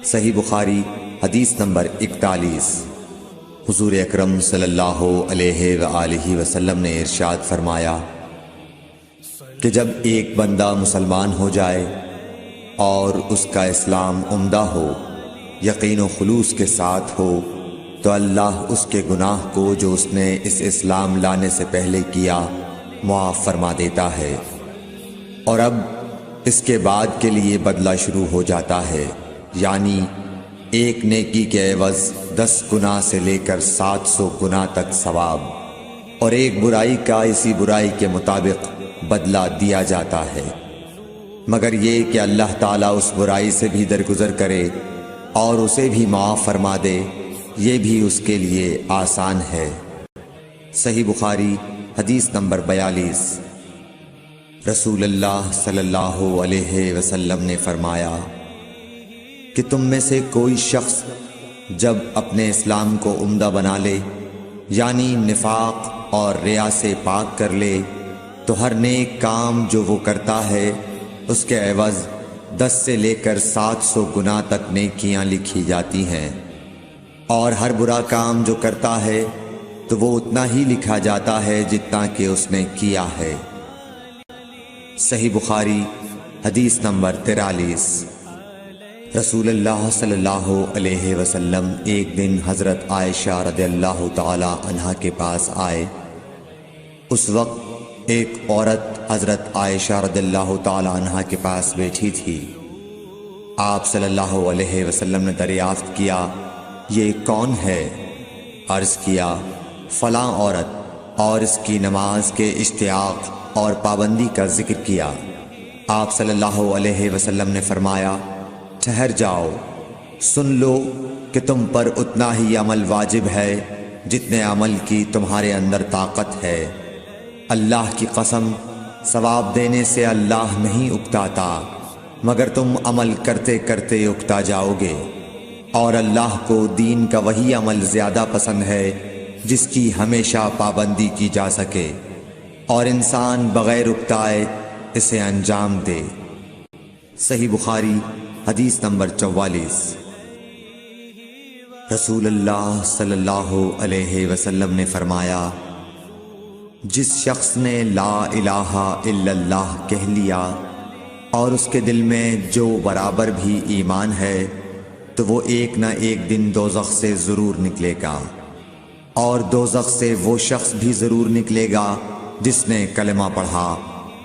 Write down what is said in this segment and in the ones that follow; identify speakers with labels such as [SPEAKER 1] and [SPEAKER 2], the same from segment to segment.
[SPEAKER 1] صحیح بخاری حدیث نمبر 41۔ حضور اکرم صلی اللہ علیہ وآلہ وسلم نے ارشاد فرمایا کہ جب ایک بندہ مسلمان ہو جائے اور اس کا اسلام عمدہ ہو، یقین و خلوص کے ساتھ ہو، تو اللہ اس کے گناہ کو جو اس نے اس اسلام لانے سے پہلے کیا معاف فرما دیتا ہے، اور اب اس کے بعد کے لیے بدلہ شروع ہو جاتا ہے، یعنی ایک نیکی کے عوض 10 گناہ سے لے کر 700 گناہ تک ثواب، اور ایک برائی کا اسی برائی کے مطابق بدلہ دیا جاتا ہے، مگر یہ کہ اللہ تعالیٰ اس برائی سے بھی درگزر کرے اور اسے بھی معاف فرما دے، یہ بھی اس کے لیے آسان ہے۔ صحیح بخاری حدیث نمبر 42۔ رسول اللہ صلی اللہ علیہ وسلم نے فرمایا کہ تم میں سے کوئی شخص جب اپنے اسلام کو عمدہ بنا لے، یعنی نفاق اور ریا سے پاک کر لے، تو ہر نیک کام جو وہ کرتا ہے اس کے عوض 10 سے لے کر 700 گناہ تک نیکیاں لکھی جاتی ہیں، اور ہر برا کام جو کرتا ہے تو وہ اتنا ہی لکھا جاتا ہے جتنا کہ اس نے کیا ہے۔ صحیح بخاری حدیث نمبر 43۔ رسول اللہ صلی اللہ علیہ وسلم ایک دن حضرت عائشہ رضی اللہ تعالی عنہا کے پاس آئے۔ اس وقت ایک عورت حضرت عائشہ رضی اللہ تعالی عنہا کے پاس بیٹھی تھی۔ آپ صلی اللہ علیہ وسلم نے دریافت کیا، یہ کون ہے؟ عرض کیا، فلاں عورت، اور اس کی نماز کے اشتیاق اور پابندی کا ذکر کیا۔ آپ صلی اللہ علیہ وسلم نے فرمایا، ٹھہر جاؤ، سن لو کہ تم پر اتنا ہی عمل واجب ہے جتنے عمل کی تمہارے اندر طاقت ہے۔ اللہ کی قسم، ثواب دینے سے اللہ نہیں اکتاتا، مگر تم عمل کرتے کرتے اکتا جاؤ گے، اور اللہ کو دین کا وہی عمل زیادہ پسند ہے جس کی ہمیشہ پابندی کی جا سکے، اور انسان بغیر اکتائے اسے انجام دے۔ صحیح بخاری حدیث نمبر 44۔ رسول اللہ صلی اللہ علیہ وسلم نے فرمایا، جس شخص نے لا الہ الا اللہ کہہ لیا اور اس کے دل میں جو برابر بھی ایمان ہے، تو وہ ایک نہ ایک دن دوزخ سے ضرور نکلے گا، اور دوزخ سے وہ شخص بھی ضرور نکلے گا جس نے کلمہ پڑھا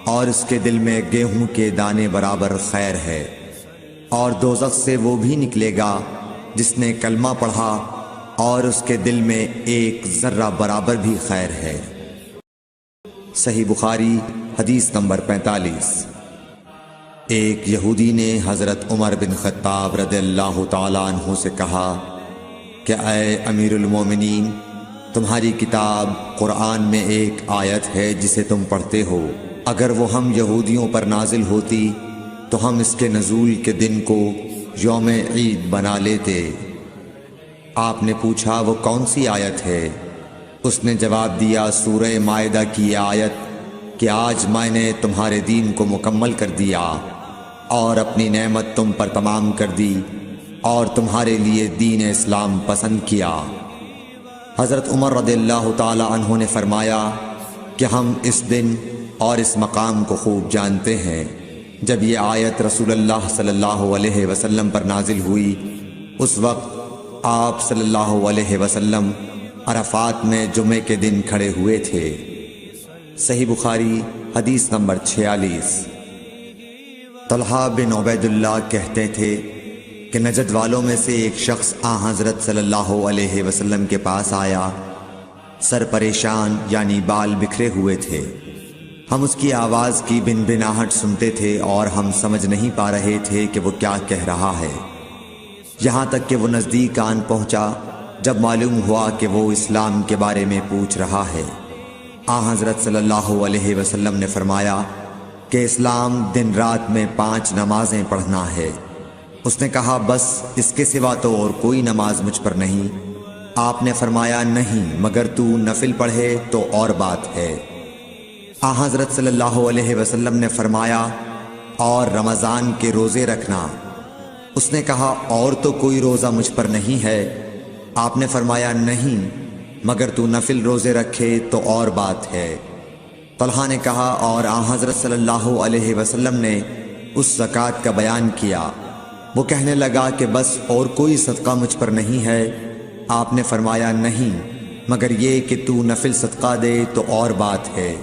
[SPEAKER 1] اور اس کے دل میں گیہوں کے دانے برابر خیر ہے، اور دوزخ سے وہ بھی نکلے گا جس نے کلمہ پڑھا اور اس کے دل میں ایک ذرہ برابر بھی خیر ہے۔ صحیح بخاری حدیث نمبر 45۔ ایک یہودی نے حضرت عمر بن خطاب رضی اللہ تعالیٰ عنہ سے کہا کہ اے امیر المومنین، تمہاری کتاب قرآن میں ایک آیت ہے جسے تم پڑھتے ہو، اگر وہ ہم یہودیوں پر نازل ہوتی تو ہم اس کے نزول کے دن کو یوم عید بنا لیتے۔ آپ نے پوچھا، وہ کون سی آیت ہے؟ اس نے جواب دیا، سورہ مائدہ کی یہ آیت کہ آج میں نے تمہارے دین کو مکمل کر دیا اور اپنی نعمت تم پر تمام کر دی اور تمہارے لیے دین اسلام پسند کیا۔ حضرت عمر رضی اللہ تعالی عنہ نے فرمایا کہ ہم اس دن اور اس مقام کو خوب جانتے ہیں۔ جب یہ آیت رسول اللہ صلی اللہ علیہ وسلم پر نازل ہوئی، اس وقت آپ صلی اللہ علیہ وسلم عرفات میں جمعے کے دن کھڑے ہوئے تھے۔ صحیح بخاری حدیث نمبر 46۔ طلحہ بن عبید اللہ کہتے تھے کہ نجد والوں میں سے ایک شخص حضرت صلی اللہ علیہ وسلم کے پاس آیا، سر پریشان یعنی بال بکھرے ہوئے تھے۔ ہم اس کی آواز کی بنبناہٹ سنتے تھے اور ہم سمجھ نہیں پا رہے تھے کہ وہ کیا کہہ رہا ہے، یہاں تک کہ وہ نزدیک آن پہنچا جب معلوم ہوا کہ وہ اسلام کے بارے میں پوچھ رہا ہے۔ حضرت صلی اللہ علیہ وسلم نے فرمایا کہ اسلام دن رات میں 5 نمازیں پڑھنا ہے۔ اس نے کہا، بس اس کے سوا تو اور کوئی نماز مجھ پر نہیں۔ آپ نے فرمایا، نہیں، مگر تو نفل پڑھے تو اور بات ہے۔ حضرت صلی اللہ علیہ وسلم نے فرمایا، اور رمضان کے روزے رکھنا۔ اس نے کہا اور تو کوئی روزہ مجھ پر نہیں ہے؟ آپ نے فرمایا نہیں، مگر تو نفل روزے رکھے تو اور بات ہے۔ طلحہ نے کہا اور آن حضرت صلی اللہ علیہ وسلم نے اس زکوٰۃ کا بیان کیا۔ وہ کہنے لگا کہ بس اور کوئی صدقہ مجھ پر نہیں ہے؟ آپ نے فرمایا نہیں، مگر یہ کہ تو نفل صدقہ دے تو اور بات ہے۔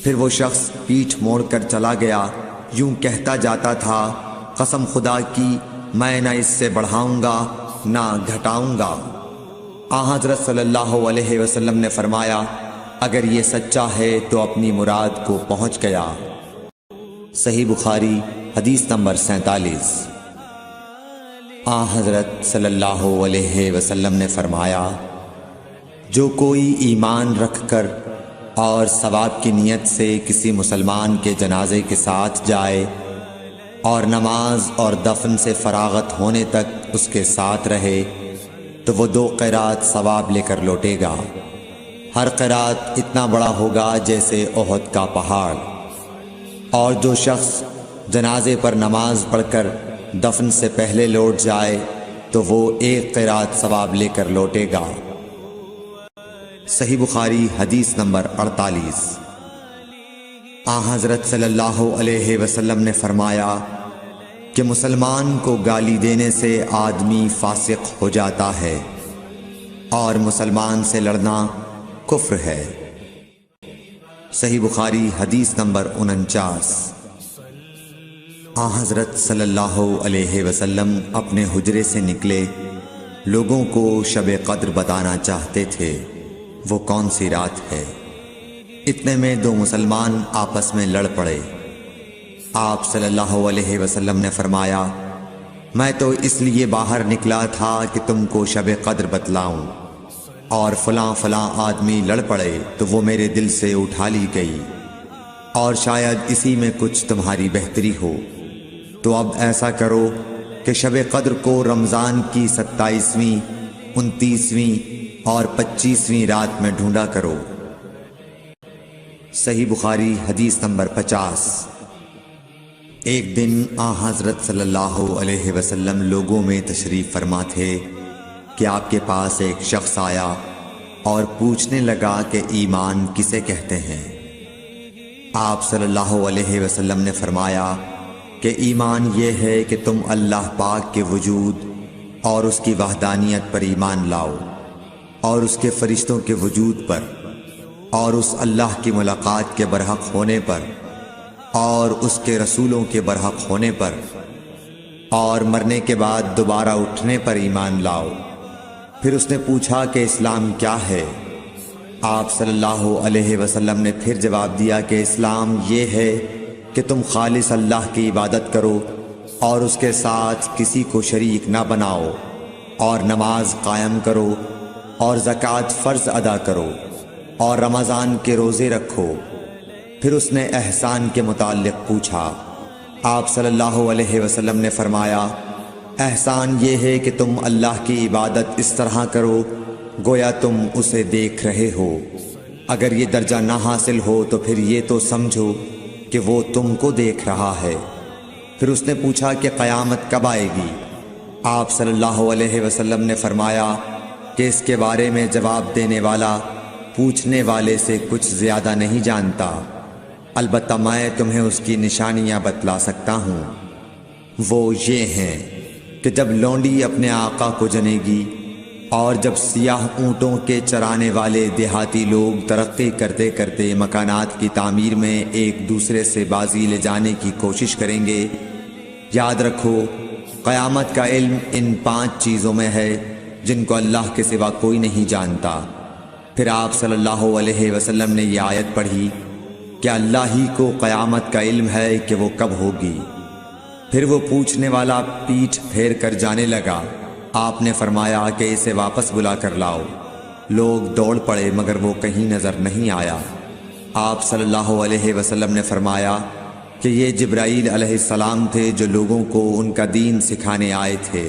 [SPEAKER 1] پھر وہ شخص پیٹھ موڑ کر چلا گیا، یوں کہتا جاتا تھا قسم خدا کی میں نہ اس سے بڑھاؤں گا نہ گھٹاؤں گا۔ آن حضرت صلی اللہ علیہ وسلم نے فرمایا اگر یہ سچا ہے تو اپنی مراد کو پہنچ گیا۔ صحیح بخاری حدیث نمبر 47۔ آن حضرت صلی اللہ علیہ وسلم نے فرمایا جو کوئی ایمان رکھ کر اور ثواب کی نیت سے کسی مسلمان کے جنازے کے ساتھ جائے اور نماز اور دفن سے فراغت ہونے تک اس کے ساتھ رہے تو وہ 2 قیرات ثواب لے کر لوٹے گا۔ ہر قیرات اتنا بڑا ہوگا جیسے احد کا پہاڑ۔ اور جو شخص جنازے پر نماز پڑھ کر دفن سے پہلے لوٹ جائے تو وہ 1 قیرات ثواب لے کر لوٹے گا۔ صحیح بخاری حدیث نمبر 48۔ آن حضرت صلی اللہ علیہ وسلم نے فرمایا کہ مسلمان کو گالی دینے سے آدمی فاسق ہو جاتا ہے اور مسلمان سے لڑنا کفر ہے۔ صحیح بخاری حدیث نمبر 49۔ آن حضرت صلی اللہ علیہ وسلم اپنے حجرے سے نکلے، لوگوں کو شب قدر بتانا چاہتے تھے وہ کون سی رات ہے۔ اتنے میں 2 مسلمان آپس میں لڑ پڑے۔ آپ صلی اللہ علیہ وسلم نے فرمایا میں تو اس لیے باہر نکلا تھا کہ تم کو شب قدر بتلاؤں، اور فلاں فلاں آدمی لڑ پڑے تو وہ میرے دل سے اٹھا لی گئی، اور شاید اسی میں کچھ تمہاری بہتری ہو، تو اب ایسا کرو کہ شب قدر کو رمضان کی 27ویں، 29ویں اور 25ویں رات میں ڈھونڈا کرو۔ صحیح بخاری حدیث نمبر 50۔ ایک دن آن حضرت صلی اللہ علیہ وسلم لوگوں میں تشریف فرما تھے کہ آپ کے پاس ایک شخص آیا اور پوچھنے لگا کہ ایمان کسے کہتے ہیں؟ آپ صلی اللہ علیہ وسلم نے فرمایا کہ ایمان یہ ہے کہ تم اللہ پاک کے وجود اور اس کی وحدانیت پر ایمان لاؤ، اور اس کے فرشتوں کے وجود پر، اور اس اللہ کی ملاقات کے برحق ہونے پر، اور اس کے رسولوں کے برحق ہونے پر، اور مرنے کے بعد دوبارہ اٹھنے پر ایمان لاؤ۔ پھر اس نے پوچھا کہ اسلام کیا ہے؟ آپ صلی اللہ علیہ وسلم نے پھر جواب دیا کہ اسلام یہ ہے کہ تم خالص اللہ کی عبادت کرو اور اس کے ساتھ کسی کو شریک نہ بناؤ، اور نماز قائم کرو، اور زکوٰۃ فرض ادا کرو، اور رمضان کے روزے رکھو۔ پھر اس نے احسان کے متعلق پوچھا۔ آپ صلی اللہ علیہ وسلم نے فرمایا احسان یہ ہے کہ تم اللہ کی عبادت اس طرح کرو گویا تم اسے دیکھ رہے ہو۔ اگر یہ درجہ نہ حاصل ہو تو پھر یہ تو سمجھو کہ وہ تم کو دیکھ رہا ہے۔ پھر اس نے پوچھا کہ قیامت کب آئے گی؟ آپ صلی اللہ علیہ وسلم نے فرمایا کہ اس کے بارے میں جواب دینے والا پوچھنے والے سے کچھ زیادہ نہیں جانتا، البتہ میں تمہیں اس کی نشانیاں بتلا سکتا ہوں۔ وہ یہ ہیں کہ جب لونڈی اپنے آقا کو جنے گی، اور جب سیاہ اونٹوں کے چرانے والے دیہاتی لوگ ترقی کرتے کرتے مکانات کی تعمیر میں ایک دوسرے سے بازی لے جانے کی کوشش کریں گے، یاد رکھو قیامت کا علم ان 5 چیزوں میں ہے جن کو اللہ کے سوا کوئی نہیں جانتا۔ پھر آپ صلی اللہ علیہ وسلم نے یہ آیت پڑھی کہ اللہ ہی کو قیامت کا علم ہے کہ وہ کب ہوگی۔ پھر وہ پوچھنے والا پیٹھ پھیر کر جانے لگا۔ آپ نے فرمایا کہ اسے واپس بلا کر لاؤ۔ لوگ دوڑ پڑے مگر وہ کہیں نظر نہیں آیا۔ آپ صلی اللہ علیہ وسلم نے فرمایا کہ یہ جبرائیل علیہ السلام تھے جو لوگوں کو ان کا دین سکھانے آئے تھے۔